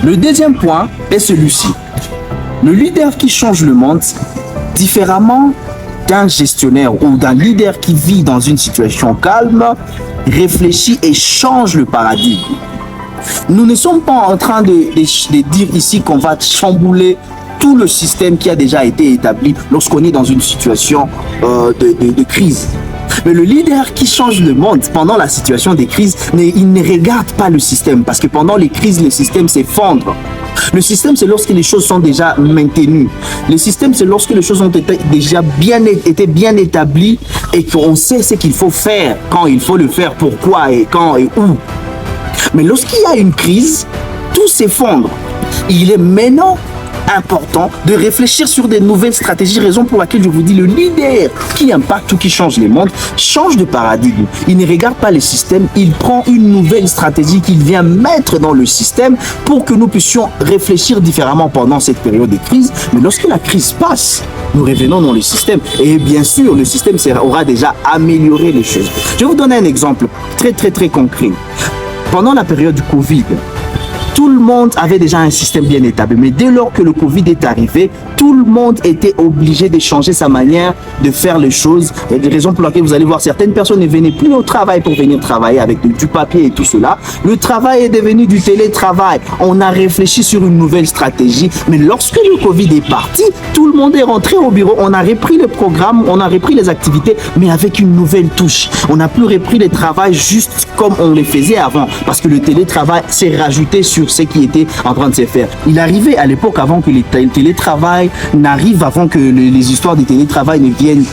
Le deuxième point est celui-ci. Le leader qui change le monde différemment d'un gestionnaire ou d'un leader qui vit dans une situation calme, réfléchit et change le paradigme. Nous ne sommes pas en train de dire ici qu'on va chambouler tout le système qui a déjà été établi lorsqu'on est dans une situation de crise. Mais le leader qui change le monde pendant la situation des crises, il ne regarde pas le système parce que pendant les crises, le système s'effondre. Le système, c'est lorsque les choses sont déjà maintenues. Le système, c'est lorsque les choses ont été déjà bien établies et qu'on sait ce qu'il faut faire, quand il faut le faire, pourquoi et quand et où. Mais lorsqu'il y a une crise, tout s'effondre. Il est maintenant important de réfléchir sur des nouvelles stratégies, raison pour laquelle je vous dis le leader qui impacte ou qui change les mondes change de paradigme. Il ne regarde pas le système, il prend une nouvelle stratégie qu'il vient mettre dans le système pour que nous puissions réfléchir différemment pendant cette période de crise. Mais lorsque la crise passe, nous revenons dans le système et bien sûr le système aura déjà amélioré les choses. Je vais vous donner un exemple très concret. Pendant la période du Covid, tout le monde avait déjà un système bien établi. Mais dès lors que le Covid est arrivé, tout le monde était obligé de changer sa manière de faire les choses. Il y a des raisons pour lesquelles vous allez voir certaines personnes ne venaient plus au travail pour venir travailler avec du papier et tout cela. Le travail est devenu du télétravail. On a réfléchi sur une nouvelle stratégie. Mais lorsque le Covid est parti, tout le monde est rentré au bureau. On a repris le programme, on a repris les activités, mais avec une nouvelle touche. On n'a plus repris les travails juste comme on les faisait avant. Parce que le télétravail s'est rajouté sur ce qui était en train de se faire. Il arrivait à l'époque, avant que le télétravail n'arrive, avant que les histoires de télétravail ne viennent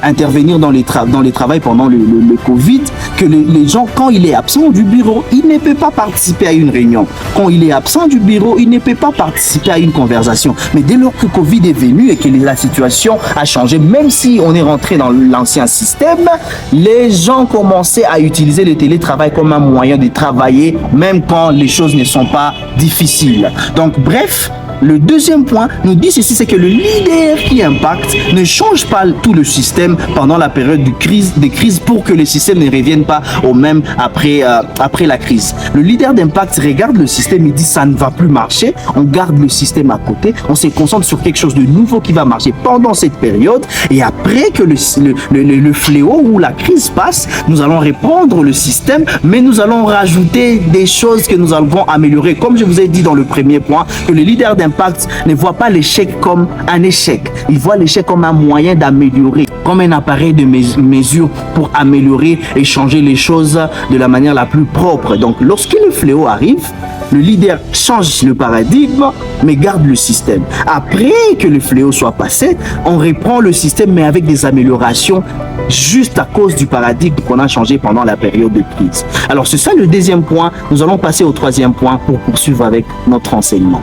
intervenir dans les travails pendant le Covid, que les gens, quand il est absent du bureau, il ne peut pas participer à une réunion. Quand il est absent du bureau, il ne peut pas participer à une conversation. Mais dès lors que Covid est venu et que la situation a changé, même si on est rentré dans l'ancien système, les gens commençaient à utiliser le télétravail comme un moyen de travailler, même quand les choses ne sont pas difficiles. Donc bref, le deuxième point nous dit ceci, c'est que le leader qui impacte ne change pas tout le système pendant la période de crise pour que le système ne revienne pas au même après la crise. Le leader d'impact regarde le système, il dit ça ne va plus marcher, on garde le système à côté, on se concentre sur quelque chose de nouveau qui va marcher pendant cette période et après que le fléau ou la crise passe, nous allons reprendre le système, mais nous allons rajouter des choses que nous allons améliorer. Comme je vous ai dit dans le premier point, que le leader d'impact ne voit pas l'échec comme un échec. Il voit l'échec comme un moyen d'améliorer, comme un appareil de mesure pour améliorer et changer les choses de la manière la plus propre. Donc, lorsque le fléau arrive, le leader change le paradigme, mais garde le système. Après que le fléau soit passé, on reprend le système, mais avec des améliorations juste à cause du paradigme qu'on a changé pendant la période de crise. Alors, c'est ça le deuxième point. Nous allons passer au troisième point pour poursuivre avec notre enseignement.